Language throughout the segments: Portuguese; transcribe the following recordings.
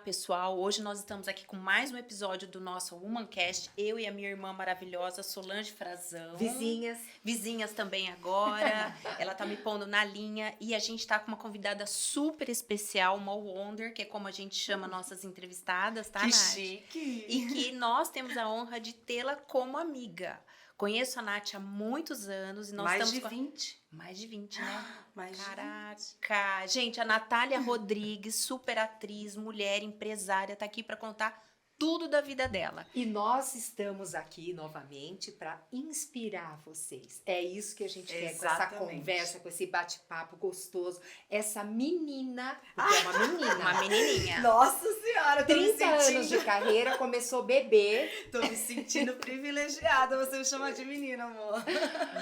pessoal. Hoje nós estamos aqui com mais um episódio do nosso Womancast. Eu e a minha irmã maravilhosa, Solange Frazão. Vizinhas. Vizinhas também agora. Ela tá me pondo na linha. E a gente tá com uma convidada super especial, uma Wonder, que é como a gente chama nossas entrevistadas, tá, Que Nath? chique! E que nós temos a honra de tê-la como amiga. Conheço a Nath há muitos anos. E nós Mais estamos de 20. Mais de 20, né? Mais de 20. Caraca! Gente, a Natália Rodrigues, super atriz, mulher, empresária, tá aqui para contar tudo da vida dela. E nós estamos aqui novamente para inspirar vocês. É isso que a gente quer com essa conversa, com esse bate-papo gostoso. Essa menina, porque é uma menina. Uma menininha. Nossa Senhora, tô 30 me sentindo... anos de carreira, começou bebê. Tô me sentindo privilegiada. Você me chama de menina, amor.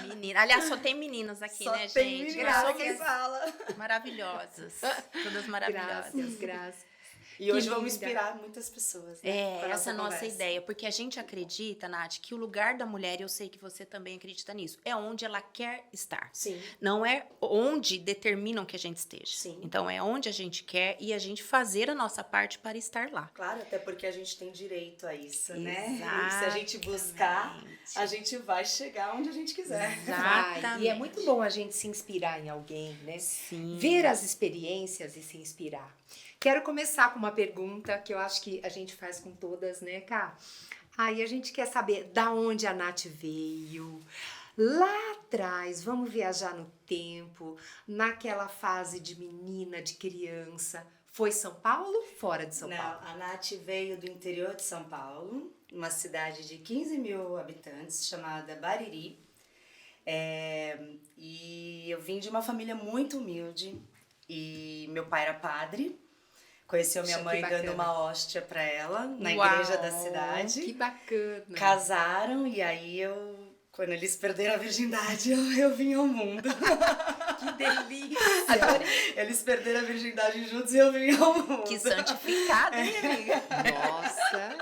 Menina. Aliás, só tem meninas aqui, Só né, tem gente? menina Graças quem fala. maravilhosas. Todas maravilhosas. Graças. E hoje Que vamos linda. inspirar muitas pessoas, né? É, com a essa é a nossa conversa. ideia, porque a gente acredita, Nath, que o lugar da mulher, eu sei que você também acredita nisso, é onde ela quer estar. Sim. Não é onde determinam que a gente esteja. Sim. Então, é onde a gente quer e a gente fazer a nossa parte para estar lá. Claro, até porque a gente tem direito a isso, né? Exatamente. E se a gente buscar, a gente vai chegar onde a gente quiser. Exatamente. E é muito bom a gente se inspirar em alguém, né? Sim. Ver as experiências e se inspirar. Quero começar com uma pergunta que eu acho que a gente faz com todas, né, Cá? Aí a gente quer saber da onde a Nath veio. Lá atrás, vamos viajar no tempo, naquela fase de menina, de criança. Foi São Paulo? Fora de São Não, Paulo? a Nath veio do interior de São Paulo, uma cidade de 15 mil habitantes, chamada Bariri. E eu vim de uma família muito humilde. E meu pai era padre. Conheceu minha Puxa, que mãe dando bacana. uma hóstia pra ela na Uau, igreja da cidade. Que bacana. Casaram e aí quando eles perderam a virgindade, eu vim ao mundo. Que delícia! Eles perderam a virgindade juntos e eu vim ao mundo. Que santificada, hein, amiga? Nossa.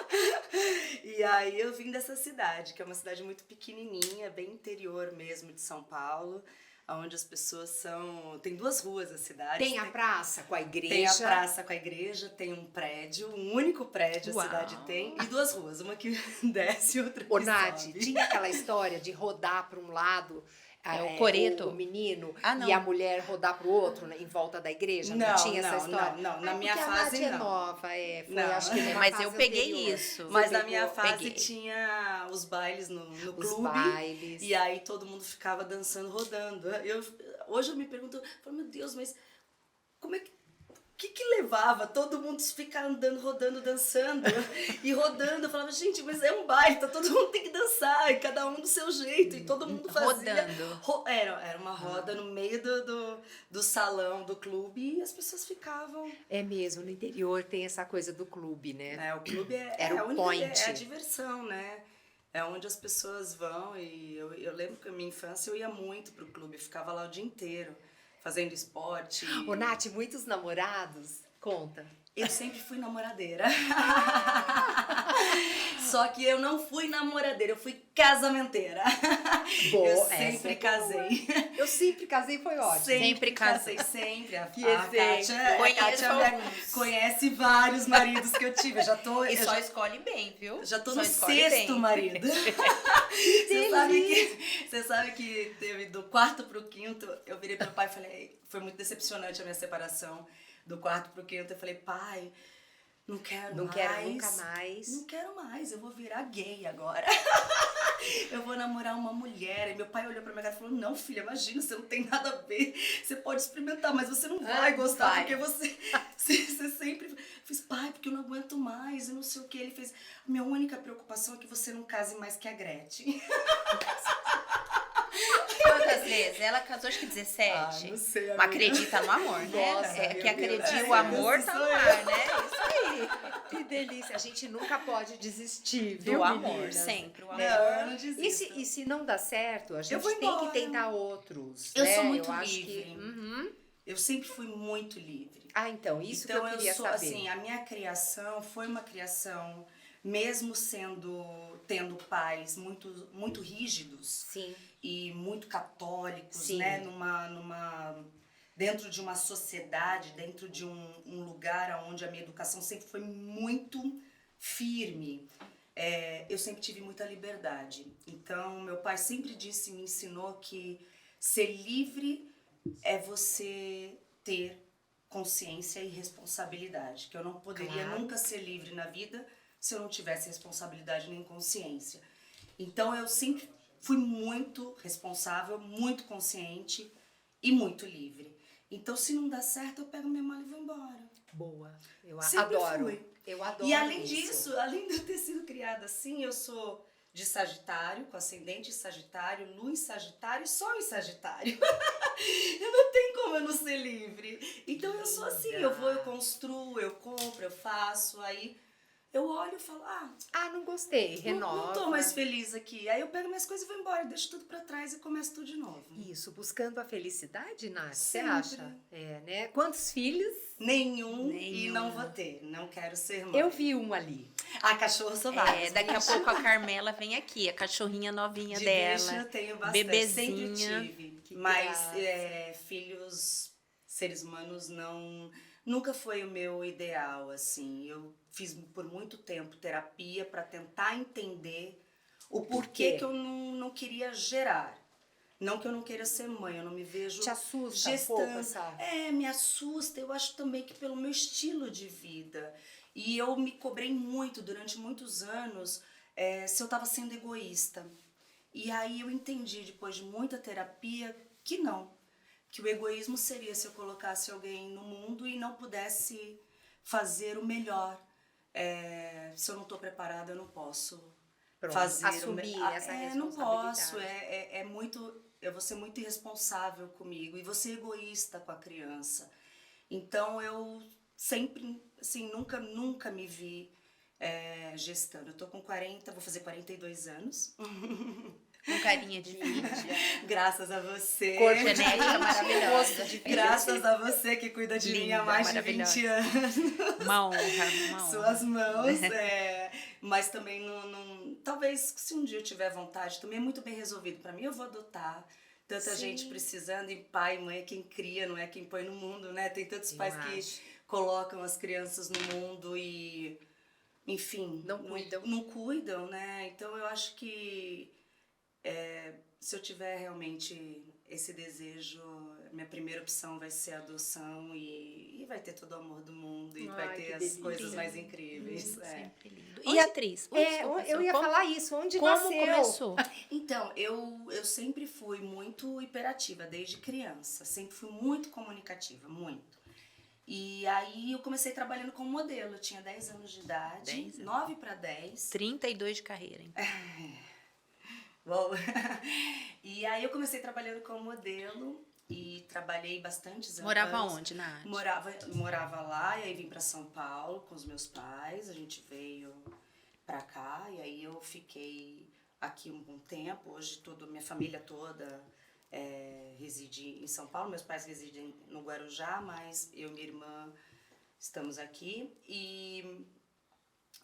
E aí eu vim dessa cidade, que é uma cidade muito pequenininha, bem interior mesmo de São Paulo, onde as pessoas são... Tem 2 ruas a cidade. Tem a praça com a igreja. Tem a praça com a igreja, tem um prédio, um único prédio Uau. a cidade tem, e 2 ruas, uma que desce e outra que Ô, Nath, sobe. tinha aquela história de rodar para um lado o coreto? o menino Não. e a mulher rodar para o outro, né, em volta da igreja? Não, tinha essa história? Não, na Ai, minha porque fase a Nath é não. nova, foi, Não. acho que numa Mas fase eu peguei anterior. isso. Mas Você na minha pegou? fase Peguei. tinha os bailes no Os clube. bailes. E aí todo mundo ficava dançando, rodando. Hoje eu me pergunto, meu Deus, mas como é que... O que levava todo mundo ficar andando, rodando, dançando e rodando? Eu falava, gente, mas é um baile, todo mundo tem que dançar, e cada um do seu jeito, e todo mundo fazia. Rodando. Era uma roda no meio do salão, do clube, e as pessoas ficavam. É mesmo, no interior tem essa coisa do clube, né? Né? O clube Era o onde point. é a diversão, né? É onde as pessoas vão, e eu lembro que na minha infância eu ia muito pro clube, eu ficava lá o dia inteiro, fazendo esporte. Ô, Nath, muitos namorados? Conta. Eu sempre fui namoradeira. Só que eu não fui namoradeira, eu fui casamenteira. Boa, Eu essa sempre é casei. Eu sempre casei, foi ótimo. Sempre casei, sempre. Que A exemplo. Conheço conhece vários maridos que eu tive. E só escolhe bem, viu? Já tô Só no escolhe 6º bem. marido. Você sabe que teve do 4º pro 5º, eu virei pro pai e falei, foi muito decepcionante a minha separação. Do 4º pro 5º, eu falei, pai, não quero nunca mais. Não quero mais, eu vou virar gay agora. Eu vou namorar uma mulher. E meu pai olhou pra minha cara e falou, não, filha, imagina, você não tem nada a ver. Você pode experimentar, mas você não vai gostar, vai. porque você sempre... Eu fiz, pai, porque eu não aguento mais, eu não sei o que. Ele fez, minha única preocupação é que você não case mais que a Gretchen. Quantas vezes? Ela casou acho que 17. Não sei, Mas acredita no amor, né? Nossa, É que meu acredita, Deus. o amor tá no ar, né? Isso aí. Que delícia. A gente nunca pode desistir, viu, Do amor, meninas? sempre. O amor. Não, eu não desisto. E se não dá certo, a gente vou tem que embora. tentar outros. Eu né? sou muito acho livre. que- Eu sempre fui muito livre. Ah, então, isso Então que eu queria sou saber. assim, a minha criação foi uma criação, mesmo tendo pais muito rígidos Sim. e muito católicos, Sim. né, dentro de uma sociedade, dentro de um lugar onde a minha educação sempre foi muito firme. Eu sempre tive muita liberdade. Então, meu pai sempre me ensinou que ser livre é você ter consciência e responsabilidade. Que eu não poderia nunca ser livre na vida se eu não tivesse responsabilidade nem consciência. Então, eu sempre fui muito responsável, muito consciente e muito livre. Então, se não dá certo, eu pego minha mala e vou embora. Boa. Eu Sempre adoro. fui. Eu adoro E além isso. disso, além de eu ter sido criada assim, eu sou de Sagitário, com ascendente em Sagitário, Lua em Sagitário e Sol em Sagitário. Eu não tenho como eu não ser livre. Então eu sou assim, eu vou, eu construo, eu compro, eu faço, aí eu olho e falo, não gostei, renova. não tô mais feliz aqui. Aí eu pego minhas coisas e vou embora, deixo tudo pra trás e começo tudo de novo. Isso, buscando a felicidade, Nath, você Sempre. acha? Né? Quantos filhos? Nenhum e não vou ter, não quero ser mãe. Eu vi um ali. Cachorro sou vários. Daqui a pouco a Carmela vem aqui, a cachorrinha novinha De dela. bicho eu tenho bastante, bebezinha. sempre tive. Que Mas graça. filhos, seres humanos, nunca foi o meu ideal, assim. Eu fiz por muito tempo terapia para tentar entender o porquê quê? que eu não queria gerar. Não que eu não queira ser mãe, eu não me vejo Te assusta gestando. um pouco essa... Me assusta. Eu acho também que pelo meu estilo de vida. E eu me cobrei muito, durante muitos anos, se eu estava sendo egoísta. E aí eu entendi, depois de muita terapia, que não. Que o egoísmo seria se eu colocasse alguém no mundo e não pudesse fazer o melhor. Se eu não estou preparada, eu não posso fazer assumir essa responsabilidade. Não posso, eu vou ser muito irresponsável comigo e vou ser egoísta com a criança. Então eu sempre, assim, nunca me vi gestando. Eu tô com 40, vou fazer 42 anos. Com carinha de vídeo. Graças a você. Cor Genética maravilhosa. Graças a você que cuida de mim há mais de 20 anos. Uma honra, uma honra. Suas mãos. Mas também talvez se um dia eu tiver vontade, também é muito bem resolvido para mim. Eu vou adotar. Tanta gente precisando, e pai e mãe é quem cria, não é quem põe no mundo, né? Tem tantos pais que colocam as crianças no mundo e, enfim, não cuidam, né? Então eu acho que se eu tiver realmente esse desejo, minha primeira opção vai ser a adoção e vai ter todo o amor do mundo e vai ter as coisas mais incríveis. Sempre lindo. E atriz? Eu ia falar isso, onde como nasceu? começou? Então, eu sempre fui muito hiperativa desde criança, sempre fui muito comunicativa, muito. E aí eu comecei trabalhando como modelo, eu tinha 10 anos de idade, 9 para 10. 32 de carreira, então. Bom, e aí eu comecei trabalhando como modelo e trabalhei bastante anos. Morava onde, Nath? Morava lá e aí vim para São Paulo com os meus pais, a gente veio para cá e aí eu fiquei aqui um bom tempo. Hoje minha família toda reside em São Paulo, meus pais residem no Guarujá, mas eu e minha irmã estamos aqui e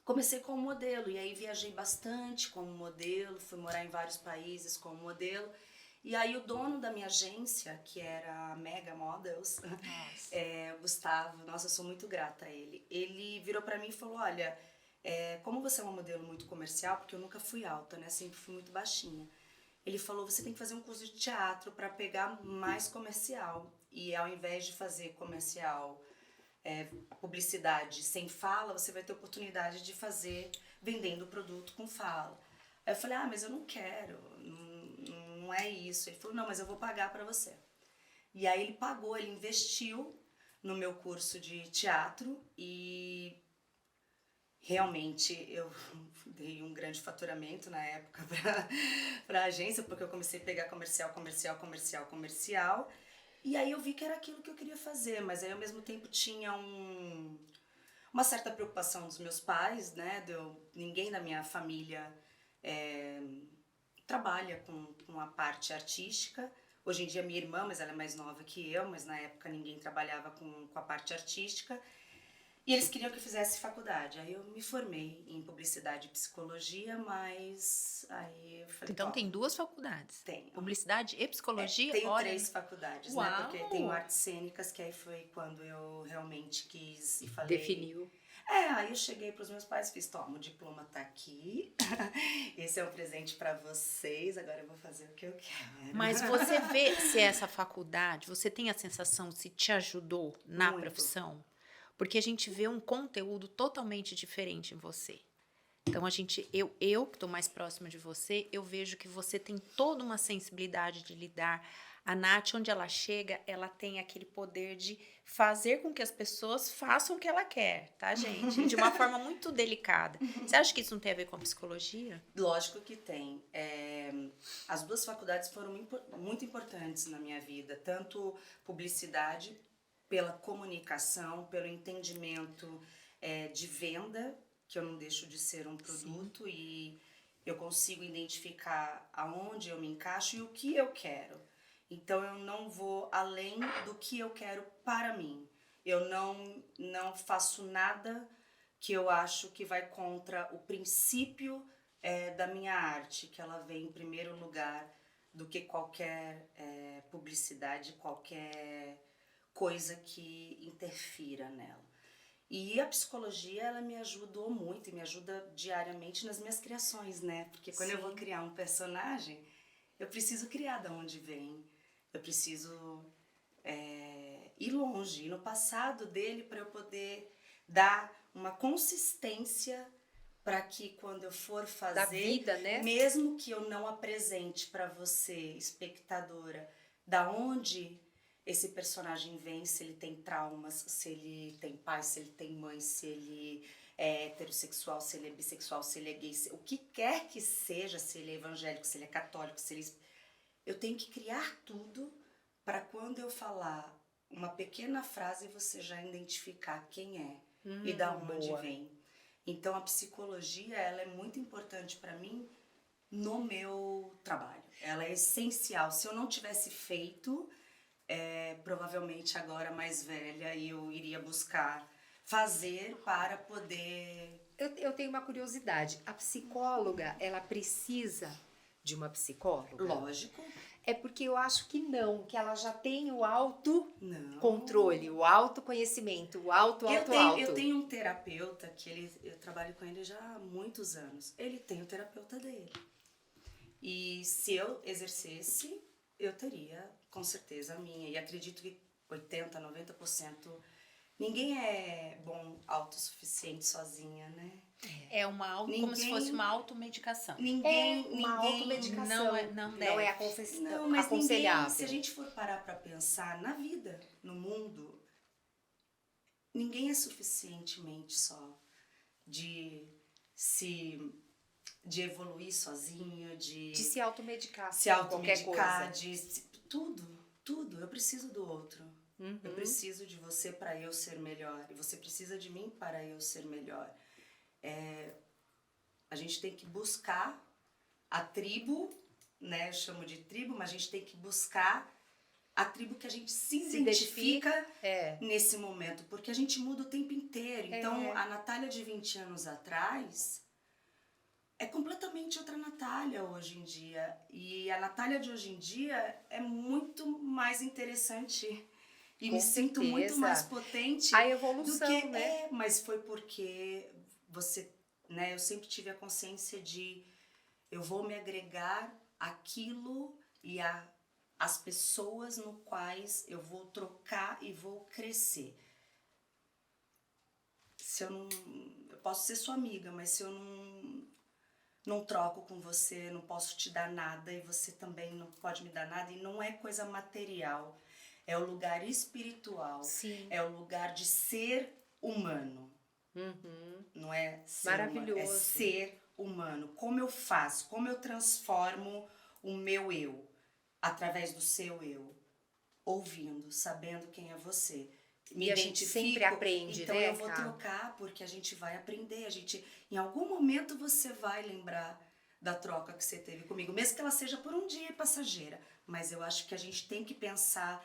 comecei como modelo, e aí viajei bastante como modelo, fui morar em vários países como modelo. E aí o dono da minha agência, que era a Mega Models, Gustavo, nossa, eu sou muito grata a ele. Ele virou pra mim e falou, olha, como você é uma modelo muito comercial, porque eu nunca fui alta, né, sempre fui muito baixinha. Ele falou, você tem que fazer um curso de teatro pra pegar mais comercial. E ao invés de fazer comercial... publicidade sem fala, você vai ter oportunidade de fazer vendendo o produto com fala. Aí eu falei, mas eu não quero, não é isso. Ele falou, não, mas eu vou pagar pra você. E aí ele pagou, ele investiu no meu curso de teatro e realmente eu dei um grande faturamento na época pra agência, porque eu comecei a pegar comercial. E aí eu vi que era aquilo que eu queria fazer, mas aí ao mesmo tempo tinha uma certa preocupação dos meus pais, né? Ninguém da minha família trabalha com a parte artística. Hoje em dia minha irmã, mas ela é mais nova que eu, mas na época ninguém trabalhava com a parte artística. E eles queriam que eu fizesse faculdade. Aí eu me formei em publicidade e psicologia, mas aí eu falei, Então bom, tem 2 faculdades. tenho. Publicidade e psicologia? Tenho Olha, 3 faculdades, Uau! né? Porque tenho artes cênicas, que aí foi quando eu realmente quis e falei... Definiu. Aí eu cheguei pros meus pais e fiz, toma, o diploma tá aqui, esse é um presente pra vocês, agora eu vou fazer o que eu quero. Mas você vê se essa faculdade, você tem a sensação se te ajudou na Muito. profissão? Porque a gente vê um conteúdo totalmente diferente em você. Então, eu que estou mais próxima de você, eu vejo que você tem toda uma sensibilidade de lidar. A Nath, onde ela chega, ela tem aquele poder de fazer com que as pessoas façam o que ela quer, tá, gente? De uma forma muito delicada. Você acha que isso não tem a ver com a psicologia? Lógico que tem. As 2 faculdades foram muito importantes na minha vida, tanto publicidade, pela comunicação, pelo entendimento de venda, que eu não deixo de ser um produto. Sim. E eu consigo identificar aonde eu me encaixo e o que eu quero. Então eu não vou além do que eu quero para mim. Eu não faço nada que eu acho que vai contra o princípio da minha arte, que ela vem em primeiro lugar do que qualquer publicidade, qualquer coisa que interfira nela. E a psicologia, ela me ajudou muito e me ajuda diariamente nas minhas criações, né? Porque quando eu vou criar um personagem, eu preciso criar de onde vem. Eu preciso ir longe, ir no passado dele para eu poder dar uma consistência para que quando eu for fazer, Da vida, né? mesmo que eu não apresente para você, espectadora, da onde esse personagem vem, se ele tem traumas, se ele tem pai, se ele tem mãe, se ele é heterossexual, se ele é bissexual, se ele é gay, o que quer que seja, se ele é evangélico, se ele é católico, se ele... Eu tenho que criar tudo para quando eu falar uma pequena frase você já identificar quem é e da onde boa. vem. Então a psicologia, ela é muito importante para mim no meu trabalho. Ela é essencial. Se eu não tivesse feito, provavelmente agora mais velha eu iria buscar fazer para poder... Eu tenho uma curiosidade. A psicóloga, ela precisa de uma psicóloga? Lógico. É porque eu acho que não, que ela já tem o autocontrole, Não. o autoconhecimento, o alto. Eu tenho um terapeuta que eu trabalho com ele já há muitos anos. Ele tem o terapeuta dele. E se eu exercesse, eu teria com certeza a minha. E acredito que 80%, 90%. Ninguém é bom autossuficiente sozinha, né? É como se fosse uma automedicação. Uma automedicação. Não é aconselhável. Se a gente for parar para pensar na vida, no mundo, ninguém é suficientemente só de evoluir sozinho, de se automedicar. qualquer coisa. Tudo. Eu preciso do outro. Eu preciso de você para eu ser melhor. E você precisa de mim para eu ser melhor. A gente tem que buscar a tribo, né? Eu chamo de tribo, mas a gente tem que buscar a tribo que a gente se identifica nesse momento. Porque a gente muda o tempo inteiro. Então, a Natália de 20 anos atrás é completamente outra Natália hoje em dia. E a Natália de hoje em dia é muito mais interessante. E Com me sinto certeza. muito mais potente A evolução, do que... né? Mas foi porque você... Né, eu sempre tive a consciência de... Eu vou me agregar àquilo e às pessoas no quais eu vou trocar e vou crescer. Eu posso ser sua amiga, mas se eu não troco com você, não posso te dar nada e você também não pode me dar nada. E não é coisa material. É o lugar espiritual. Sim. É o lugar de ser humano. Não é ser maravilhoso. Humano, é ser humano. Como eu faço? Como eu transformo o meu eu através do seu eu? Ouvindo, sabendo quem é você. E a gente sempre aprende, então né, eu vou trocar, porque a gente vai aprender. Em algum momento você vai lembrar da troca que você teve comigo, mesmo que ela seja por um dia passageira. Mas eu acho que a gente tem que pensar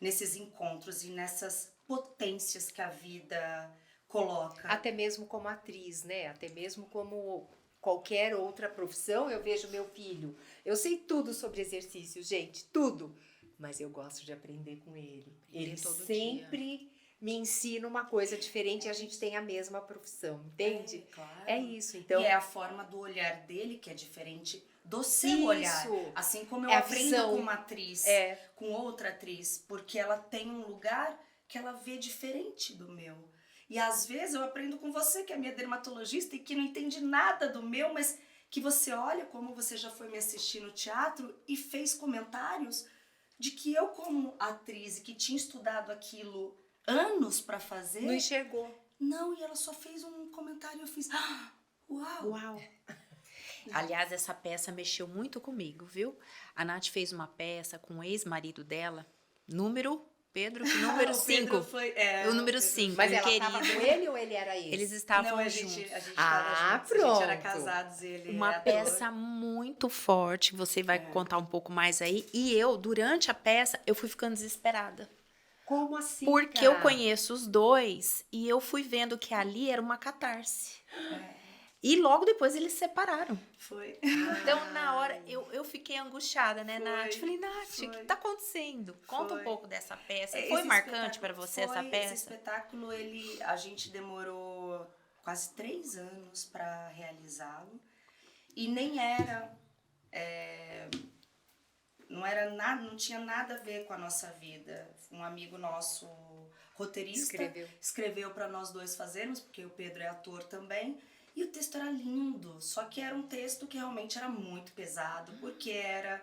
nesses encontros e nessas potências que a vida coloca. Até mesmo como atriz, né? Até mesmo como qualquer outra profissão, eu vejo meu filho. Eu sei tudo sobre exercício, gente, tudo. Mas eu gosto de aprender com ele. Ele todo sempre me ensina uma coisa diferente e a gente tem a mesma profissão, entende? Claro. É isso, então. E é a forma do olhar dele que é diferente do seu Isso. olhar. Assim como eu É a aprendo visão. com uma atriz, com outra atriz, porque ela tem um lugar que ela vê diferente do meu. E às vezes eu aprendo com você, que é minha dermatologista e que não entende nada do meu, mas que você olha como você já foi me assistir no teatro e fez comentários de que eu, como atriz e que tinha estudado aquilo anos pra fazer, Não enxergou. não, e ela só fez um comentário e eu fiz, uau! Uau! Aliás, essa peça mexeu muito comigo, viu? A Nath fez uma peça com o ex-marido dela, Pedro, número 5. O número 5, Mas ela querido. estava com ele ou ele era ele? Eles estavam Não, a juntos. gente tava Ah, juntos, a gente era pronto. casados, ele Uma é ator. peça muito forte, você vai contar um pouco mais aí. E eu, durante a peça, eu fui ficando desesperada. Como assim, Porque eu conheço os dois e eu fui vendo que ali era uma catarse. E logo depois eles se separaram. Foi. Então, na hora, eu fiquei angustiada, né, Foi, Nath? Falei, Nath, o que foi. tá acontecendo? Conta Foi. um pouco dessa peça. Esse Foi marcante espetáculo- para você essa foi, peça? Esse espetáculo, a gente demorou quase 3 anos para realizá-lo. E nem era... não tinha nada a ver com a nossa vida. Um amigo nosso, roteirista, escreveu para nós dois fazermos, porque o Pedro é ator também. E o texto era lindo, só que era um texto que realmente era muito pesado, porque era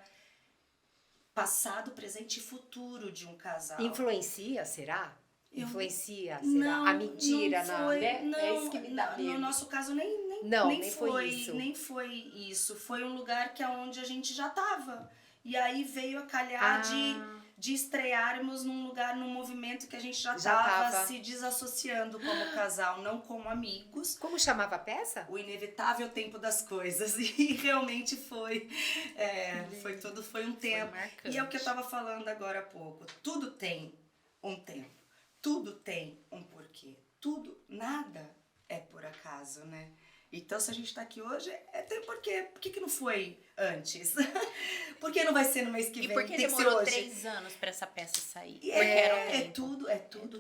passado, presente e futuro de um casal. Influencia, será? Influencia, será? Não, A mentira, não foi, né? não, É isso que me dá medo. no nosso caso nem foi isso. Nem foi isso. Foi um lugar que aonde a gente já estava. E aí veio a calhar de estrearmos num lugar, num movimento que a gente já estava se desassociando como casal, não como amigos. Como chamava a peça? O inevitável tempo das coisas. E realmente foi. Foi um tempo. Marcante. E é o que eu estava falando agora há pouco. Tudo tem um tempo. Tudo tem um porquê. Nada é por acaso, né? Então, se a gente tá aqui hoje, tem porquê. Por que não foi antes? Por que não vai ser no mês que vem? E por que Tem que ser demorou hoje. 3 anos para essa peça sair? Porque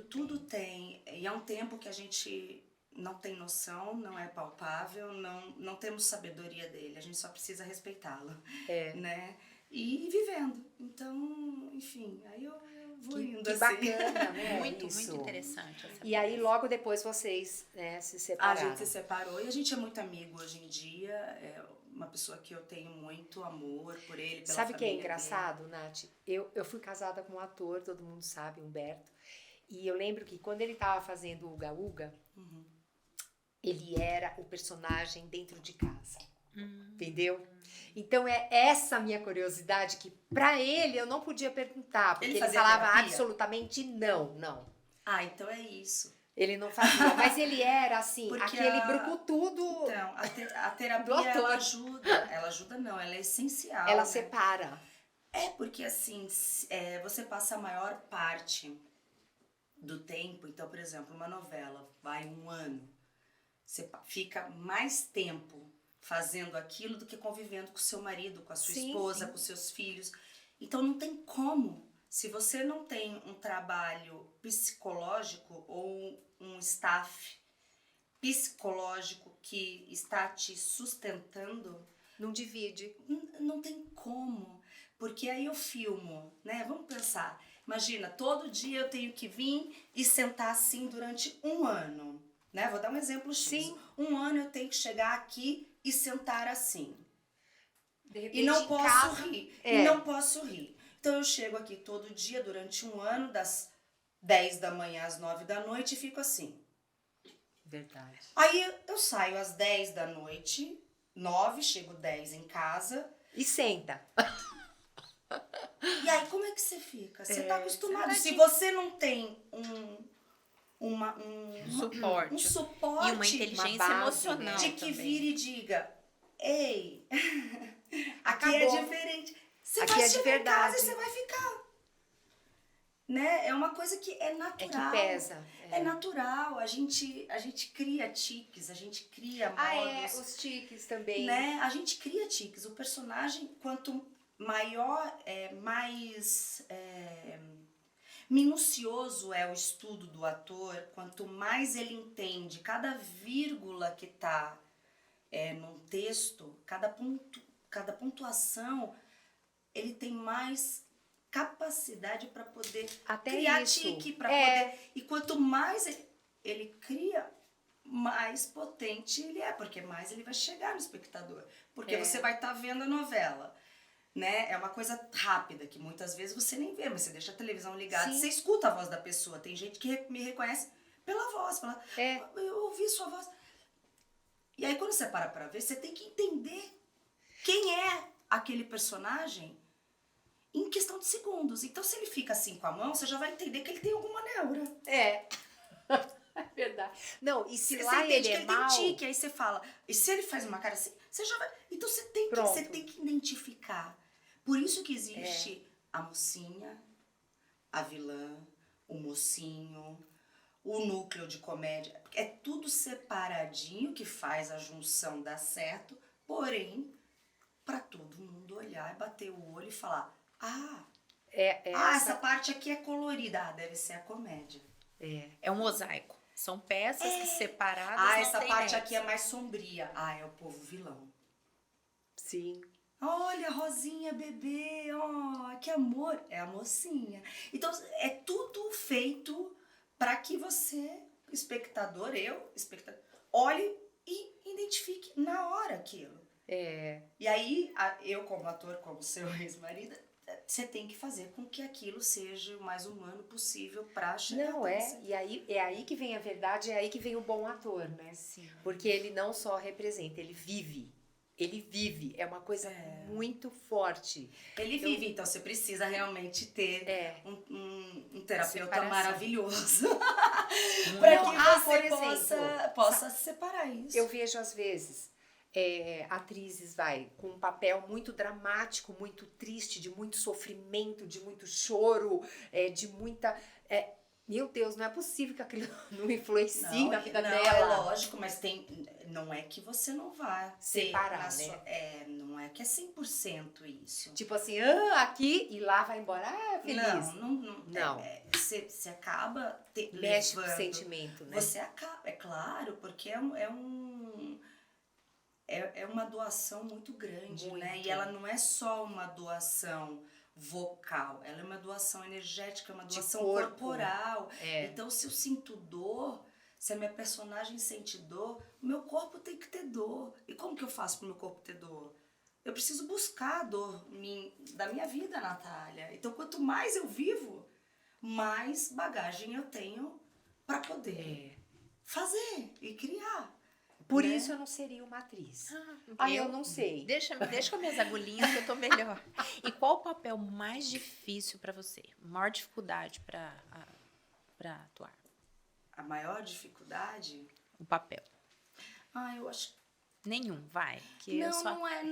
Tudo tem. E é um tempo que a gente não tem noção, não é palpável, não temos sabedoria dele. A gente só precisa respeitá-lo, né? E ir vivendo. Então, enfim, aí eu vou indo Que assim. bacana, né? Muito Isso. interessante essa E aí, peça. logo depois, vocês se A separaram. gente se separou e a gente é muito amigo hoje em dia. É uma pessoa que eu tenho muito amor por ele, pela Sabe o que é família engraçado, Nath? Eu fui casada com um ator, todo mundo sabe, Humberto. E eu lembro que quando ele estava fazendo o Uga Uga, ele era o personagem dentro de casa. Entendeu? Então é essa minha curiosidade que pra ele eu não podia perguntar, porque ele fazia falava terapia? absolutamente não. Ah, então é isso. Ele não fazia, mas ele era assim, Porque aquele brucutudo. Então, a Do terapia, ator. ela ajuda. Ela ajuda não, ela é essencial. Ela né? separa. É porque assim, você passa a maior parte do tempo. Então, por exemplo, uma novela vai 1 ano. Você fica mais tempo fazendo aquilo do que convivendo com seu marido, com a sua esposa, com seus filhos. Então não tem como. Se você não tem um trabalho psicológico ou um staff psicológico que está te sustentando, Não divide. não tem como. Porque aí eu filmo, né? Vamos pensar. Imagina, todo dia eu tenho que vir e sentar assim durante 1 ano. Né? Vou dar um exemplo X. Sim. 1 ano eu tenho que chegar aqui e sentar assim. De repente, E não em posso casa, rir. E não posso rir. Então eu chego aqui todo dia durante 1 ano, das 10 da manhã às 9 da noite e fico assim. Verdade. Aí eu saio às 10 da noite, 9, chego 10 em casa. E senta. E aí como é que você fica? Você tá acostumado. você Se você não tem um Suporte. suporte E uma inteligência base, emocional de que também. vire e diga, ei, aqui Acabou. é diferente. Você Aqui vai é de chegar em casa verdade. e você vai ficar. né? É uma coisa que é É natural. que pesa. É natural, a gente cria tiques, a gente cria Ah, é, modos, os tiques também. né? A gente cria tiques. O personagem, quanto maior, mais minucioso é o estudo do ator, quanto mais ele entende cada vírgula que tá num texto, cada pontuação, ele tem mais capacidade para poder Até criar isso. tique, para poder. E quanto mais ele cria, mais potente ele é, porque mais ele vai chegar no espectador. Porque você vai estar vendo a novela. Né? É uma coisa rápida, que muitas vezes você nem vê, mas você deixa a televisão ligada, Sim. você escuta a voz da pessoa. Tem gente que me reconhece pela voz, fala, eu ouvi sua voz. E aí quando você para pra ver, você tem que entender quem é aquele personagem em questão de segundos. Então se ele fica assim com a mão, você já vai entender que ele tem alguma neura. É. É verdade. Não, e se Você lá entende ele que é ele tem um mau... tique, aí você fala. E se ele faz uma cara assim, você já vai. Então você Pronto. tem que identificar. Por isso que existe a mocinha, a vilã, o mocinho, o núcleo de comédia. É tudo separadinho que faz a junção dar certo, porém, para todo mundo olhar e bater o olho e falar: essa parte aqui é colorida. Ah, deve ser a comédia. É um mosaico. São peças que separadas não Essa tem parte nexo. aqui é mais sombria. Ah, é o povo vilão. Sim. Olha, Rosinha, bebê, oh, que amor. É a mocinha. Então, é tudo feito para que você, espectador, olhe e identifique na hora aquilo. E aí, eu como ator, como seu ex-marido, você tem que fazer com que aquilo seja o mais humano possível pra chegar Não, até você. e aí é aí que vem a verdade, é aí que vem o bom ator, né? Sim. Porque ele não só representa, ele vive. Ele vive, é uma coisa muito forte. Ele vive, então você precisa realmente ter um terapeuta Separação. maravilhoso Não, para que por você exemplo, possa separar isso. Eu vejo às vezes atrizes, com um papel muito dramático, muito triste, de muito sofrimento, de muito choro, de muita... meu Deus, não é possível que aquilo não influencie na vida não, dela. É lógico, mas não é que você não vá separar, né? Não é que é 100% isso. Tipo assim, aqui e lá vai embora, feliz. Não. Você acaba mexe com o levando, sentimento, né? Você acaba, é claro, porque é uma doação muito grande, né? E ela não é só uma doação vocal, ela é uma doação energética, uma doação corporal. Então, se eu sinto dor, se a minha personagem sente dor, o meu corpo tem que ter dor. E como que eu faço pro meu corpo ter dor? Eu preciso buscar a dor da minha vida, Natália. Então, quanto mais eu vivo, mais bagagem eu tenho para poder fazer e criar. Por isso eu não seria uma atriz. Eu não sei. Deixa com as minhas agulhinhas que eu tô melhor. E qual o papel mais difícil pra você? Maior dificuldade pra atuar? A maior dificuldade? O papel. Eu acho. Nenhum, vai. Que Não é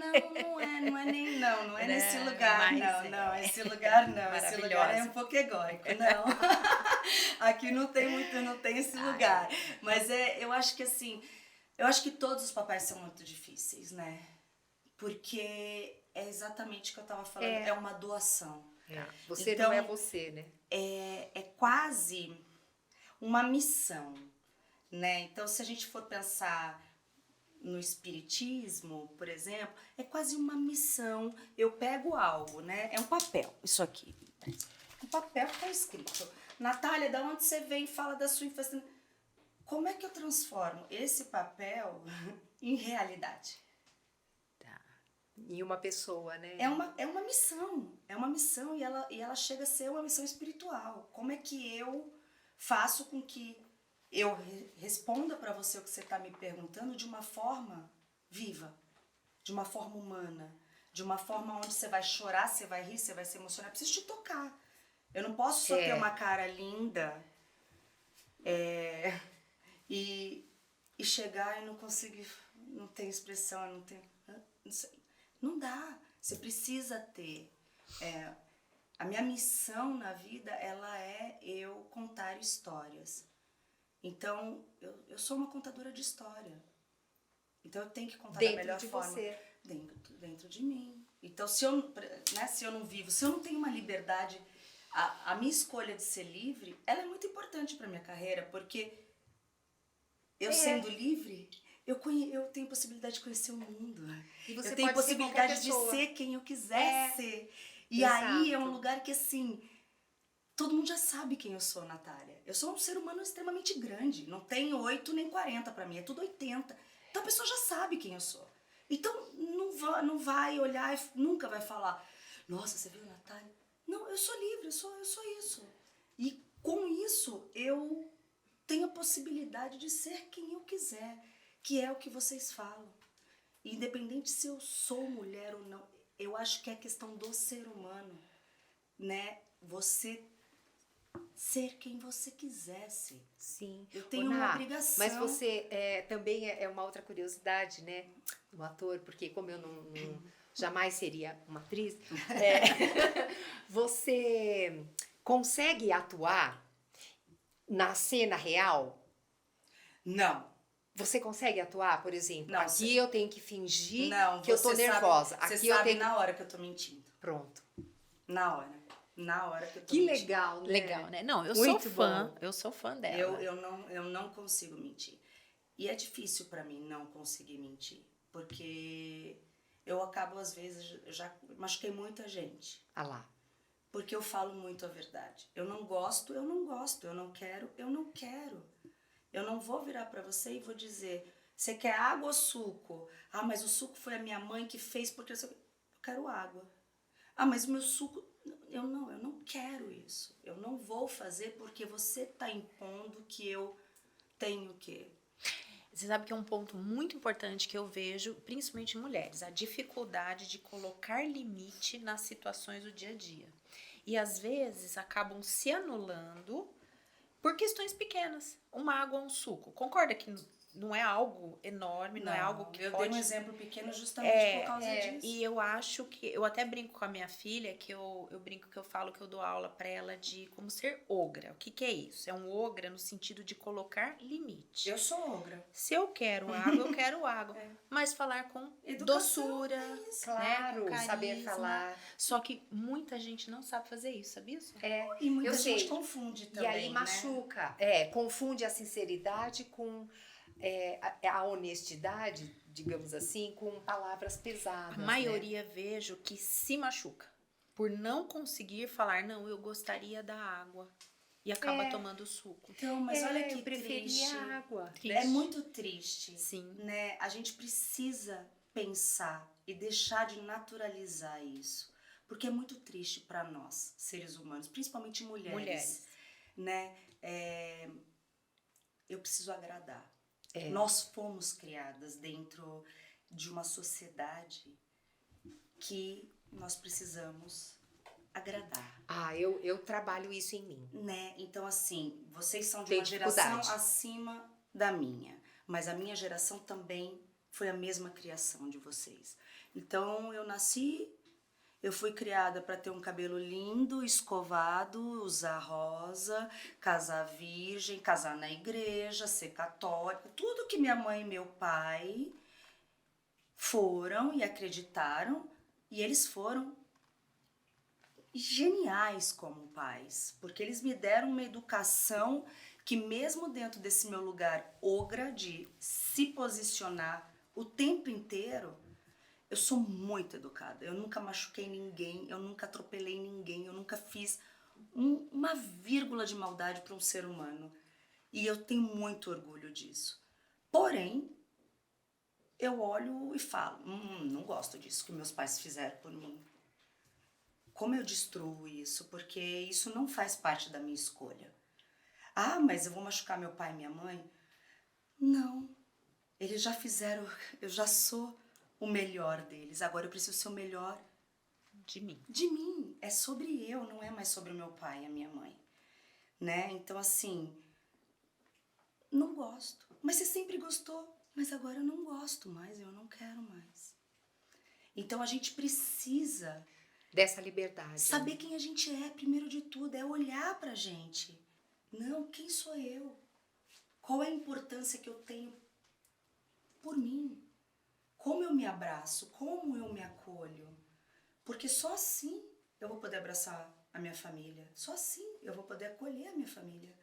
nesse lugar, mas esse lugar não, esse lugar é um pouco egóico, não. Aqui não tem esse lugar, mas eu acho que assim, eu acho que todos os papéis são muito difíceis, né, porque é exatamente o que eu tava falando, é uma doação. Você então, não é você, né? É quase uma missão, né, então se a gente for pensar no espiritismo, por exemplo, é quase uma missão. Eu pego algo, né? É um papel, isso aqui. Um papel que tá escrito. Natália, da onde você vem? Fala da sua infância. Como é que eu transformo esse papel em realidade? Em uma pessoa, né? É uma missão. É uma missão e ela chega a ser uma missão espiritual. Como é que eu faço com que eu responda para você o que você está me perguntando de uma forma viva, de uma forma humana, de uma forma onde você vai chorar, você vai rir, você vai se emocionar. Eu preciso te tocar. Eu não posso só ter uma cara linda e chegar e não conseguir, não tem expressão, não tem... Não dá. Você precisa ter A minha missão na vida, ela é eu contar histórias. Então, eu sou uma contadora de história. Então, eu tenho que contar da melhor forma. Você. Dentro de mim. Então, se eu não vivo, se eu não tenho uma liberdade, a minha escolha de ser livre, ela é muito importante para minha carreira, porque eu sendo livre, eu tenho possibilidade de conhecer o mundo. E você Eu tenho pode ser qualquer possibilidade de pessoa. ser quem eu quiser ser. E Exato. aí é um lugar que, assim, todo mundo já sabe quem eu sou, Natália. Eu sou um ser humano extremamente grande. Não tem 8 nem 40 pra mim, é tudo 80. Então a pessoa já sabe quem eu sou. Então não vai olhar e nunca vai falar, nossa, você viu, Natália? Não, eu sou livre, eu sou isso. E com isso eu tenho a possibilidade de ser quem eu quiser, que é o que vocês falam. Independente se eu sou mulher ou não, eu acho que é questão do ser humano, né? Você ser quem você quiser ser. Sim. Eu tenho Ô, uma Ná, obrigação. Mas você também é uma outra curiosidade, né? O ator, porque como eu não jamais seria uma atriz, você consegue atuar na cena real? Não. Você consegue atuar, por exemplo? Não, aqui eu tenho que fingir Não, que eu tô você sabe- nervosa. Você Aqui eu sabe tenho. na hora que eu tô mentindo. Pronto. Na hora. Na hora que eu tô Que mentindo. legal, né? Legal, né? Não, eu Muito sou fã, bom. eu sou fã dela. Eu não consigo mentir. E é difícil pra mim não conseguir mentir. Porque eu acabo, às vezes, já machuquei muita gente. Ah lá. Porque eu falo muito a verdade. Eu não gosto, eu não gosto. Eu não quero, eu não quero. Eu não vou virar pra você e vou dizer, você quer água ou suco? Ah, mas o suco foi a minha mãe que fez porque eu quero água. Ah, mas o meu suco... eu não quero isso. Eu não vou fazer porque você tá impondo que eu tenho que... Você sabe que é um ponto muito importante que eu vejo, principalmente em mulheres, a dificuldade de colocar limite nas situações do dia a dia. E às vezes acabam se anulando por questões pequenas. Uma água ou um suco. Concorda que não é algo enorme, não é algo que eu pode... dei um exemplo pequeno justamente por causa disso. E eu acho que... Eu até brinco com a minha filha, que eu brinco que eu falo que eu dou aula pra ela de como ser ogra. O que é isso? É um ogra no sentido de colocar limite. Eu sou ogra. Se eu quero água, eu quero água. Mas falar com Educação, doçura, Claro, né? Com saber carisma. falar. Só que muita gente não sabe fazer isso, sabia? E muita Eu sei. gente confunde também, E aí né? machuca. Confunde a sinceridade com a honestidade, digamos assim, com palavras pesadas. A maioria vejo que se machuca por não conseguir falar, não, eu gostaria da água. E acaba tomando suco. Então, mas olha que eu preferia triste. água. É muito triste. Sim. Né? A gente precisa pensar e deixar de naturalizar isso. Porque é muito triste para nós, seres humanos, principalmente mulheres. Né? Eu preciso agradar. Nós fomos criadas dentro de uma sociedade que nós precisamos agradar. Eu trabalho isso em mim. Né? Então, assim, vocês são de Tem uma geração dificuldade. acima da minha. Mas a minha geração também foi a mesma criação de vocês. Então, eu fui criada para ter um cabelo lindo, escovado, usar rosa, casar virgem, casar na igreja, ser católica. Tudo que minha mãe e meu pai foram e acreditaram. E eles foram geniais como pais, porque eles me deram uma educação que mesmo dentro desse meu lugar ogra de se posicionar o tempo inteiro, eu sou muito educada. Eu nunca machuquei ninguém, eu nunca atropelei ninguém, eu nunca fiz uma vírgula de maldade para um ser humano. E eu tenho muito orgulho disso. Porém, eu olho e falo, não gosto disso que meus pais fizeram por mim. Como eu destruo isso? Porque isso não faz parte da minha escolha. Ah, mas eu vou machucar meu pai e minha mãe? Não. Eles já fizeram, eu já sou o melhor deles. Agora eu preciso ser o melhor De mim. de mim. É sobre eu, não é mais sobre o meu pai e a minha mãe. Né? Então, assim, não gosto. Mas você sempre gostou. Mas agora eu não gosto mais, eu não quero mais. Então a gente precisa Dessa liberdade. Saber quem a gente é, primeiro de tudo, é olhar pra gente. Não, quem sou eu? Qual é a importância que eu tenho por mim? Como eu me abraço? Como eu me acolho? Porque só assim eu vou poder abraçar a minha família. Só assim eu vou poder acolher a minha família.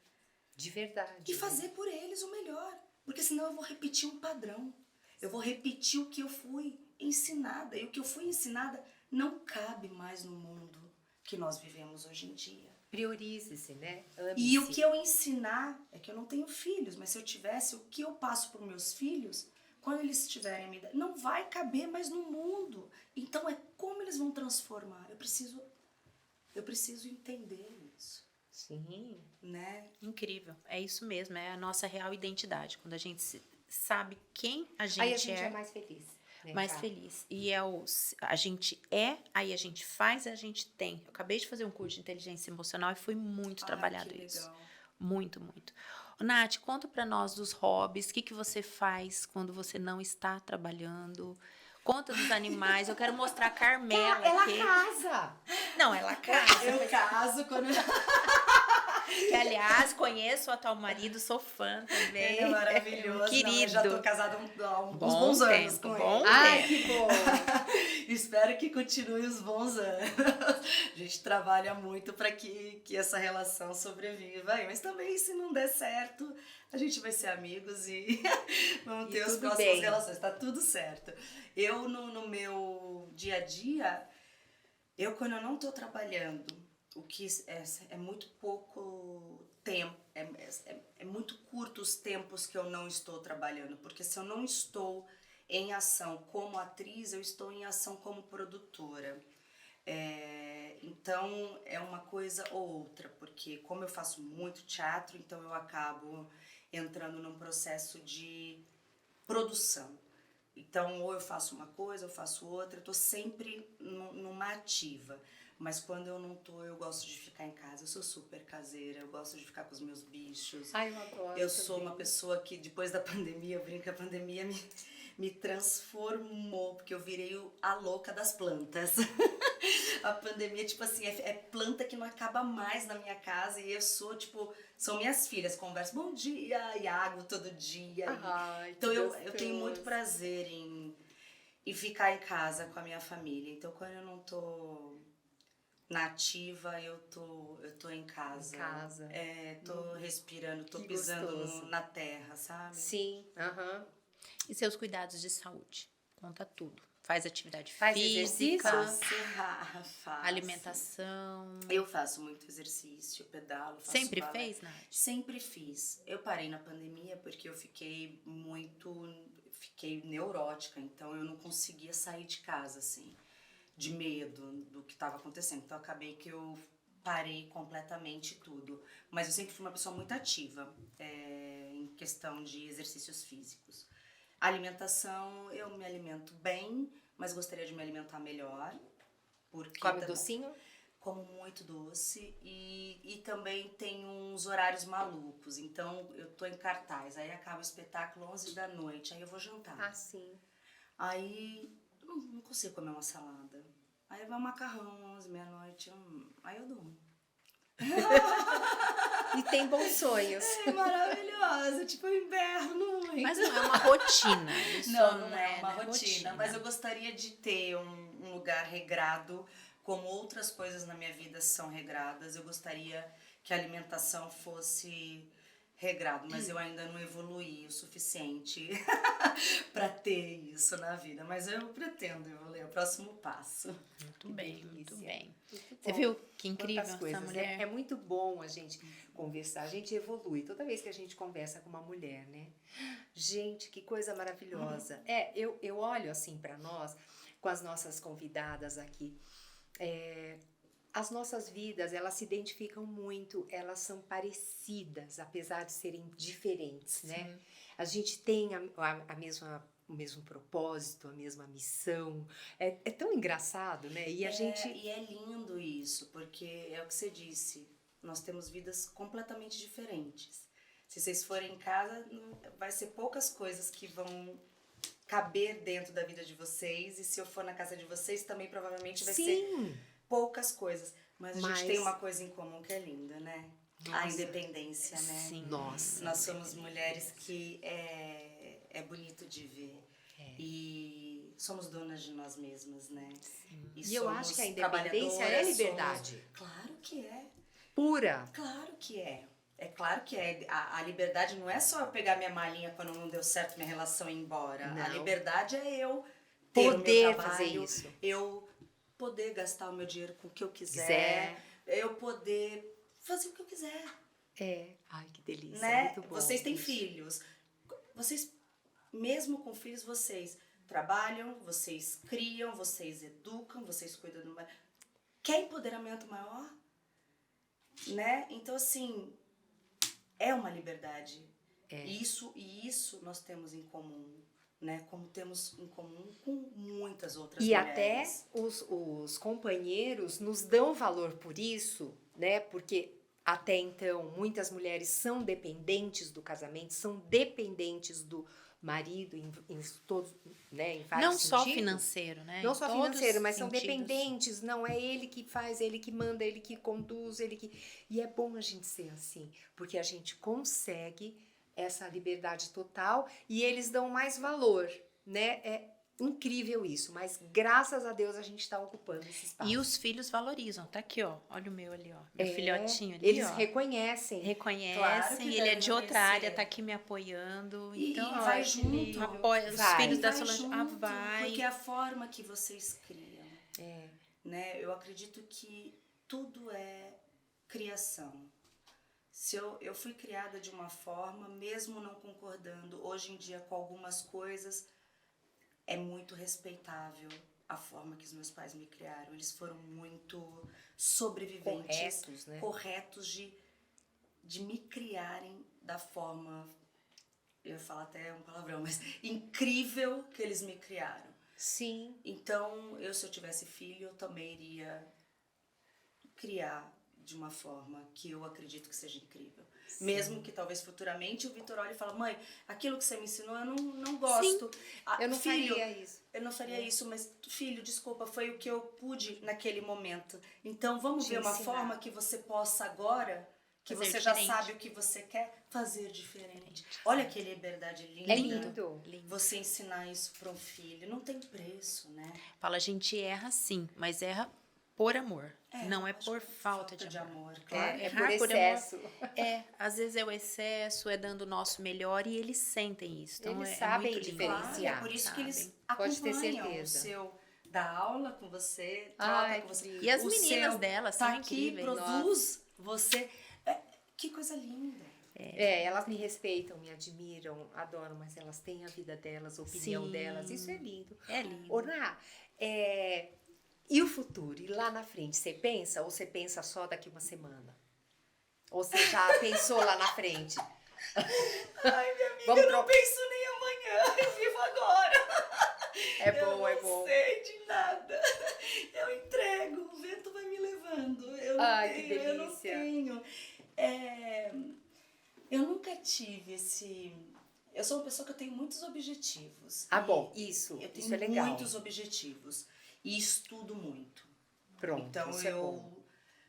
De verdade. E fazer por eles o melhor. Porque senão eu vou repetir um padrão. Eu vou repetir o que eu fui ensinada. E o que eu fui ensinada não cabe mais no mundo que nós vivemos hoje em dia. Priorize-se, né? Ame-se. E o que eu ensinar é que eu não tenho filhos, mas se eu tivesse, o que eu passo para os meus filhos, quando eles tiverem a minha idade, não vai caber mais no mundo. Então é como eles vão transformar. Eu preciso entender isso, Sim. né? Incrível. É isso mesmo, é a nossa real identidade. Quando a gente sabe quem a gente, Aí a gente é mais feliz. Né, mais Ká? feliz. E a gente é, aí a gente faz, a gente tem. Eu acabei de fazer um curso de inteligência emocional e foi muito trabalhado que isso. legal. Muito, muito. Ô, Nath, conta pra nós dos hobbies, o que você faz quando você não está trabalhando. Conta dos animais, eu quero mostrar a Carmela Ela aqui. casa. Não, ela casa. Eu caso quando Que, aliás, conheço o atual marido, sou fã também. ele é maravilhoso. Querido. Não, eu já tô casada há uns Bom bons anos tempo, com bom ele. Ai, que bom. Espero que continue os bons anos. A gente trabalha muito para que essa relação sobreviva. Mas também, se não der certo, a gente vai ser amigos e vamos ter as tudo próximas bem. relações. Tá tudo certo. Eu, no meu dia a dia, quando eu não tô trabalhando, o que é muito pouco tempo, é muito curto os tempos que eu não estou trabalhando, porque se eu não estou em ação como atriz, eu estou em ação como produtora. Então é uma coisa ou outra, porque como eu faço muito teatro, então eu acabo entrando num processo de produção. Então, ou eu faço uma coisa, eu faço outra, eu tô sempre numa ativa. Mas quando eu não tô, eu gosto de ficar em casa. Eu sou super caseira, eu gosto de ficar com os meus bichos. Ai, eu adoro. Eu sou também. uma pessoa que, depois da pandemia, eu brinco que a pandemia me transformou, porque eu virei a louca das plantas. A pandemia, tipo assim, é planta que não acaba mais na minha casa. E eu sou, tipo, são minhas filhas, converso bom dia e água todo dia. Ai, Então que eu tenho muito gostoso. prazer em ficar em casa com a minha família. Então quando eu não tô na ativa, eu tô em casa. Em casa. Tô respirando, tô Que pisando gostoso. na terra, sabe? Sim, aham. E seus cuidados de saúde? Conta tudo. Faz atividade Faz física, exercícios? Faço. alimentação. Eu faço muito exercício, pedalo, faço Sempre balé. fez, Nath? Sempre fiz. Eu parei na pandemia porque eu fiquei neurótica, então eu não conseguia sair de casa, assim, de medo do que estava acontecendo. Então acabei que eu parei completamente tudo. Mas eu sempre fui uma pessoa muito ativa em questão de exercícios físicos. Alimentação, eu me alimento bem, mas gostaria de me alimentar melhor. Porque Come docinho? como muito doce e também tem uns horários malucos. Então, eu tô em cartaz, aí acaba o espetáculo 11 da noite, aí eu vou jantar. Ah, sim. Aí, eu não consigo comer uma salada. Aí vai um macarrão, 11, meia-noite, aí eu durmo. E tem bons sonhos. É maravilhosa, tipo, eu inverno muito. Mas não é uma rotina. Isso Não é uma né? rotina, mas eu gostaria de ter um lugar regrado, como outras coisas na minha vida são regradas. Eu gostaria que a alimentação fosse regrado, mas eu ainda não evoluí o suficiente para ter isso na vida. Mas eu pretendo evoluir, é o próximo passo. Muito Que bem, delícia. muito bem. Muito Você bom. viu que incrível Quantas essa coisas. mulher? É muito bom a gente conversar, a gente evolui. Toda vez que a gente conversa com uma mulher, né? Gente, que coisa maravilhosa. Eu olho assim para nós, com as nossas convidadas aqui. As nossas vidas, elas se identificam muito, elas são parecidas, apesar de serem diferentes, né? A gente tem o mesmo propósito, a mesma missão. É tão engraçado, né? E E é lindo isso, porque é o que você disse, nós temos vidas completamente diferentes. Se vocês forem em casa, vai ser poucas coisas que vão caber dentro da vida de vocês, e se eu for na casa de vocês, também provavelmente vai ser poucas coisas, mas a Mas- gente tem uma coisa em comum que é linda, né? A Nossa. independência, né? Sim. Nossa. Nós somos mulheres que é bonito de ver. É. E somos donas de nós mesmas, né? E eu acho somos que a independência é trabalhadoras, liberdade. Claro que é. Pura. Claro que é. É claro que é. A liberdade não é só eu pegar minha malinha quando não deu certo minha relação e ir embora. A Não. liberdade é eu ter o Poder meu fazer trabalho, isso. eu poder gastar o meu dinheiro com o que eu quiser, eu poder fazer o que eu quiser, É. Ai, que delícia. né? Muito bom. Vocês têm isso. filhos. Vocês, mesmo com filhos, vocês trabalham, vocês criam, vocês educam, vocês cuidam do... Quer empoderamento maior? Né? Então, assim, é uma liberdade. É. E isso nós temos em comum, né? Como temos em comum com muitas outras E mulheres. até os companheiros nos dão valor por isso, né? Porque até então muitas mulheres são dependentes do casamento, são dependentes do marido em todos, né? Em vários Não só sentidos. financeiro, né? Não Em só todos financeiro, os mas são sentidos. dependentes. Não é ele que faz, ele que manda, ele que conduz, ele que. E é bom a gente ser assim, porque a gente consegue essa liberdade total e eles dão mais valor, né? É incrível isso, mas graças a Deus a gente está ocupando esse espaço. E os filhos valorizam. Tá aqui, ó. Olha o meu ali, ó. Meu É, filhotinho ali, eles ó. reconhecem. Reconhecem, Claro que ele é devem de outra reconhecer. área, tá aqui me apoiando. E Então, vai ó, junto. apoia os Vai. filhos da Vai Solange. junto, Vai. porque é a forma que vocês criam. É. Né? Eu acredito que tudo é criação. Se eu fui criada de uma forma, mesmo não concordando hoje em dia com algumas coisas, é muito respeitável a forma que os meus pais me criaram. Eles foram muito sobreviventes, Corretos, né? corretos de me criarem da forma, eu ia falar até um palavrão, mas incrível que eles me criaram. Sim. Então, se eu tivesse filho, eu também iria criar de uma forma que eu acredito que seja incrível. Mesmo que talvez futuramente o Vitor olhe e fale, mãe, aquilo que você me ensinou eu não gosto. Eu não Filho, faria isso. eu não faria isso, mas filho, desculpa, foi o que eu pude naquele momento. Então, vamos Te ver uma ensinar. forma que você possa agora, que Fazer você já diferente. sabe o que você quer, fazer diferente. Olha que liberdade linda. É lindo. Lindo. Você ensinar isso para um filho, não tem preço, né? Fala, a gente erra sim, mas erra por amor. Não é por falta de amor. claro. É Errar por por amor. excesso. Às vezes é o excesso, é dando o nosso melhor e eles sentem isso. Então Eles é sabem muito lindo. diferenciar. Claro, é por isso que sabem. eles Pode ter acompanham certeza. o seu, dá aula com você, Ai, troca que com você. lindo. E as O meninas seu delas tá são aqui, incríveis. produz você. Que coisa linda. Elas me respeitam, me admiram, adoram, mas elas têm a vida delas, a opinião Sim. delas. Isso é lindo. É lindo. Ô, Ná, e o futuro? E lá na frente, você pensa? Ou você pensa só daqui uma semana? Ou você já pensou lá na frente? Ai, minha amiga, Vamos eu não penso nem amanhã, eu vivo agora. Eu não sei de nada. Eu entrego, o vento vai me levando. Eu não Ai, que tenho, eu não delícia. tenho. Eu nunca tive esse... Eu sou uma pessoa que eu tenho muitos objetivos. Ah, E bom, isso Eu é tenho legal. muitos objetivos. E estudo muito. Pronto, Então isso é bom.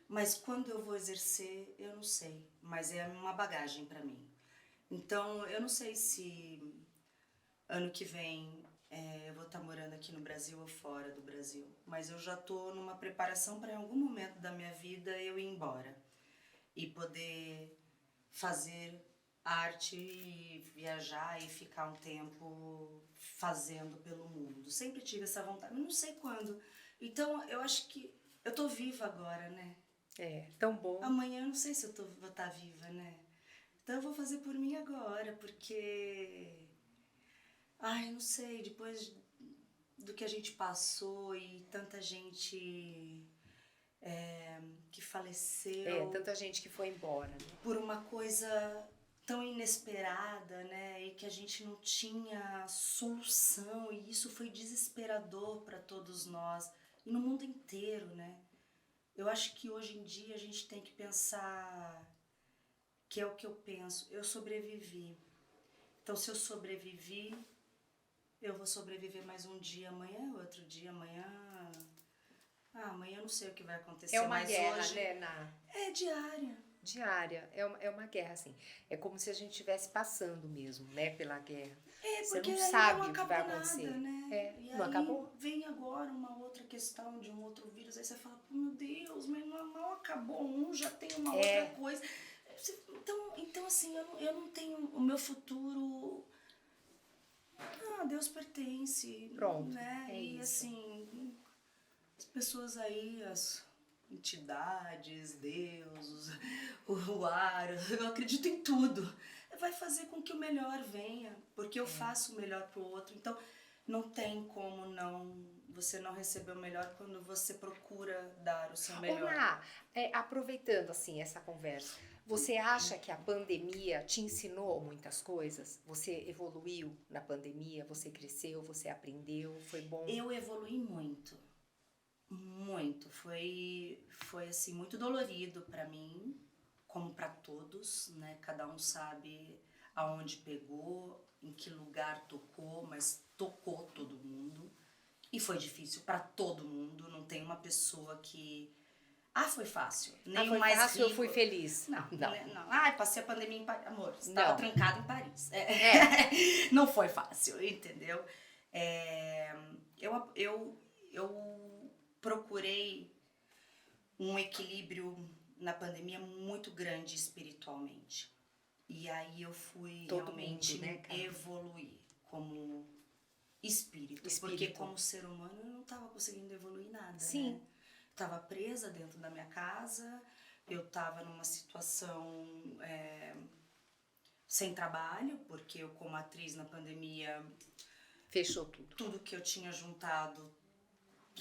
Mas quando eu vou exercer, eu não sei. Mas é uma bagagem pra mim. Então, eu não sei se ano que vem eu vou estar morando aqui no Brasil ou fora do Brasil. Mas eu já tô numa preparação para em algum momento da minha vida eu ir embora. E poder fazer arte e viajar e ficar um tempo fazendo pelo mundo. Sempre tive essa vontade, não sei quando. Então, eu acho que eu tô viva agora, né? É, tão bom. Amanhã eu não sei se eu vou estar viva, né? Então eu vou fazer por mim agora, porque... Ai, não sei, depois do que a gente passou e tanta gente que faleceu Tanta gente que foi embora, né? por uma coisa tão inesperada, né? E que a gente não tinha solução, e isso foi desesperador para todos nós e no mundo inteiro, né? Eu acho que hoje em dia a gente tem que pensar, que é o que eu penso, eu sobrevivi. Então, se eu sobrevivi, eu vou sobreviver mais um dia, amanhã, outro dia, amanhã. amanhã eu não sei o que vai acontecer, É uma mas guerra, hoje né, é diária. diária. É uma guerra, assim. É como se a gente estivesse passando mesmo, né, pela guerra. Você Porque não ainda sabe não o que acabou vai nada, acontecer. né? É, E não aí acabou? vem agora uma outra questão de um outro vírus, aí você fala, meu Deus, mas não acabou um, já tem uma outra coisa. Então assim, eu não tenho o meu futuro. Ah, Deus pertence. Pronto, Né? é E isso. assim, as pessoas aí, as entidades, Deus, o ar, eu acredito em tudo. Vai fazer com que o melhor venha, porque eu faço o melhor pro outro. Então, não tem como você não receber o melhor quando você procura dar o seu Ô, melhor. Ná, aproveitando assim essa conversa, você acha que a pandemia te ensinou muitas coisas? Você evoluiu na pandemia? Você cresceu? Você aprendeu? Foi bom? Eu evolui muito. Muito. Foi assim, muito dolorido pra mim, como pra todos, né? Cada um sabe aonde pegou, em que lugar tocou, mas tocou todo mundo. E foi difícil pra todo mundo, não tem uma pessoa que foi fácil. Nem Foi o mais fácil, rico. eu fui feliz. Não, Não. né, não. Passei a pandemia em Paris. Amor, você Não. tava trancado em Paris. Não foi fácil, entendeu? Eu procurei um equilíbrio na pandemia muito grande espiritualmente. E aí eu fui Todo realmente mundo, né, cara? evoluir como espírito. Porque como ser humano eu não tava conseguindo evoluir nada, Sim. né? Tava presa dentro da minha casa, eu tava numa situação sem trabalho, porque eu como atriz na pandemia, Fechou tudo. tudo que eu tinha juntado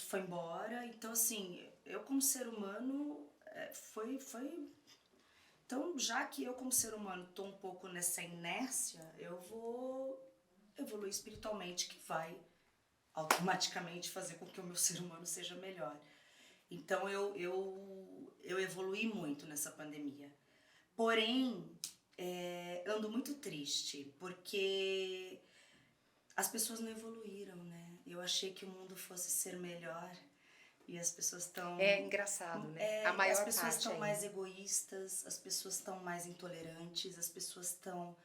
foi embora. Então assim, eu como ser humano, foi... Então, já que eu como ser humano tô um pouco nessa inércia, eu vou evoluir espiritualmente, que vai automaticamente fazer com que o meu ser humano seja melhor. Então eu evoluí muito nessa pandemia. Porém, ando muito triste, porque as pessoas não evoluíram, né? Eu achei que o mundo fosse ser melhor e as pessoas estão... É engraçado, né? A maior as pessoas parte estão ainda. mais egoístas, as pessoas estão mais intolerantes, as pessoas estão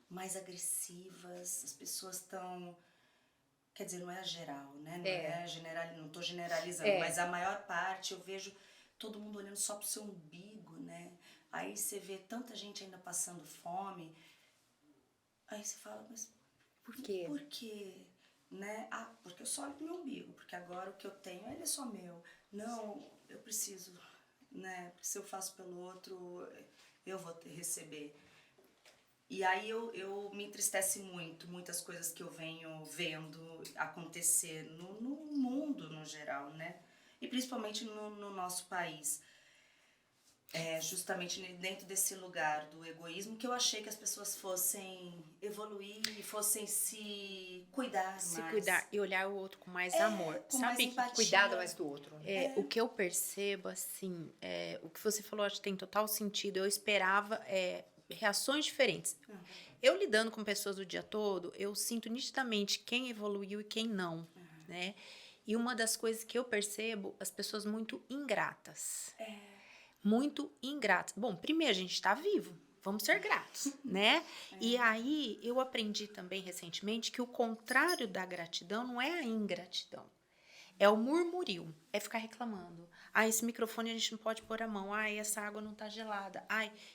mais agressivas, as pessoas estão... Quer dizer, não é geral, né? Não tô generalizando, mas a maior parte eu vejo todo mundo olhando só pro seu umbigo, né? Aí você vê tanta gente ainda passando fome, aí você fala, mas Por quê? por quê? Né? Porque eu só olho pro meu umbigo, porque agora o que eu tenho, ele é só meu. Não, eu preciso, né? Porque se eu faço pelo outro, eu vou receber. E aí eu me entristece muito, muitas coisas que eu venho vendo acontecer no mundo no geral, né? E principalmente no nosso país. Justamente dentro desse lugar do egoísmo, que eu achei que as pessoas fossem evoluir e fossem se cuidar mais. Se cuidar e olhar o outro com mais amor. Com Sabe mais empatia. Cuidado mais do outro. Né? O que eu percebo, assim, o que você falou, acho que tem total sentido. Eu esperava reações diferentes. Eu lidando com pessoas o dia todo, eu sinto nitidamente quem evoluiu e quem não, né? E uma das coisas que eu percebo, as pessoas muito ingratas. Muito ingratas. Bom, primeiro, a gente está vivo. Vamos ser gratos, né? E aí, eu aprendi também recentemente que o contrário da gratidão não é a ingratidão. É o murmurio, é ficar reclamando. Esse microfone a gente não pode pôr a mão. Essa água não tá gelada.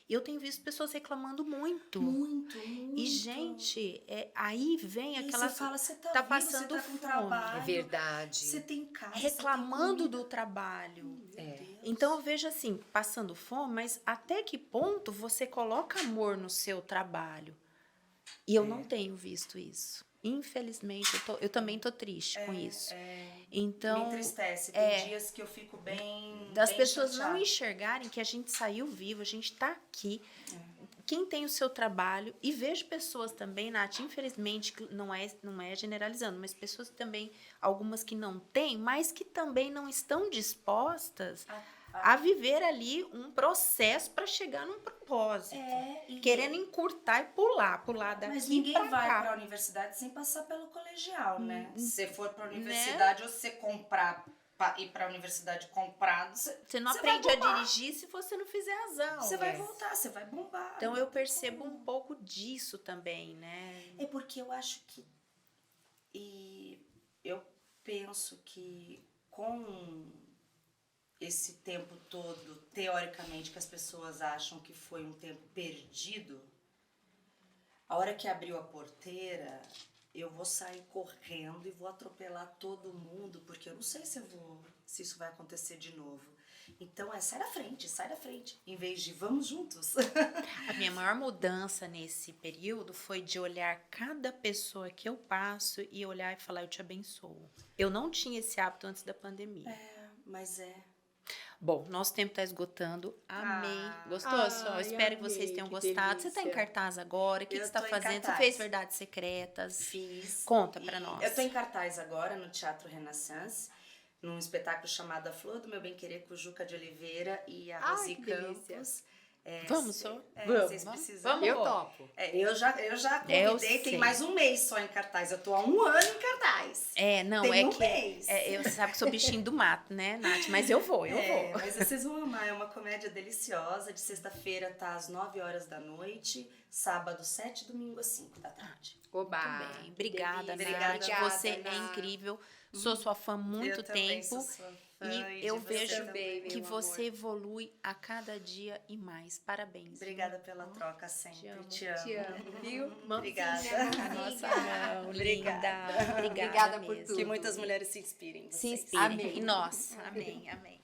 Eu tenho visto pessoas reclamando muito. Muito. E, gente, aí vem aquela... Você fala, você tá vivo, passando você tá com fome. trabalho. É verdade. Você tem casa, Reclamando você tem do trabalho. Meu Deus. Então, eu vejo assim, passando fome, mas até que ponto você coloca amor no seu trabalho? E eu não tenho visto isso. Infelizmente, eu também tô triste com isso. Então, me entristece. Tem dias que eu fico bem das bem pessoas não chateada. enxergarem que a gente saiu vivo, a gente tá aqui. Quem tem o seu trabalho, e vejo pessoas também, Nath, infelizmente, que não é generalizando, mas pessoas também, algumas que não têm, mas que também não estão dispostas a viver ali um processo para chegar num propósito. Querendo encurtar e pular daqui Mas ninguém pra vai cá. para a universidade sem passar pelo colegial, né? Se você for para a universidade ou se você comprar ir para a universidade comprado, Você não você vai aprende a bombar. dirigir se você não fizer as aulas. Você vai voltar, você vai bombar. Então não eu tem percebo como. um pouco disso também, né? É porque eu acho que. E eu penso que com esse tempo todo, teoricamente, que as pessoas acham que foi um tempo perdido, a hora que abriu a porteira, eu vou sair correndo e vou atropelar todo mundo, porque eu não sei se isso vai acontecer de novo. Então sai da frente, em vez de vamos juntos. A minha maior mudança nesse período foi de olhar cada pessoa que eu passo e olhar e falar, eu te abençoo. Eu não tinha esse hábito antes da pandemia. Mas Bom, nosso tempo está esgotando. Amei. Gostou, Ai, só? Espero que vocês amei, tenham que gostado. Você está em delícia. cartaz agora? O que Eu você está tô em fazendo? Você cartaz. fez Verdades Secretas? fiz. Conta pra nós. Eu tô em cartaz agora no Teatro Renaissance, num espetáculo chamado A Flor do Meu Bem Querer, com Juca de Oliveira e a Ai, Rosi que delícia. Campos. Vamos, só? Vamos. Vocês precisam. Vamos. Eu topo. Eu já Eu convidei, tem sei. mais um mês só em cartaz. Eu tô há 1 ano em cartaz. Não, Tem é um que... mês. eu sabe que sou bichinho do mato, né, Nath? Mas eu vou. Mas vocês vão amar, é uma comédia deliciosa. De sexta-feira tá às 9 horas da noite, sábado 7, domingo às 5 da tarde. Oba. Muito bem. Obrigada, delícia. Nath. Obrigada, Você é Nath. incrível. Sou sua fã há muito Eu também tempo. sou sua fã E eu de você vejo também, meu que amor. você evolui a cada dia e mais. Parabéns. Obrigada pela troca sempre. Te amo. Te amo, viu? Obrigada. Mãozinha, A nossa amiga. mão, Obrigada. linda. Obrigada Obrigada por mesmo. tudo. Que muitas mulheres se inspirem. em Se vocês. inspirem Amém. em nós. Amém, amém.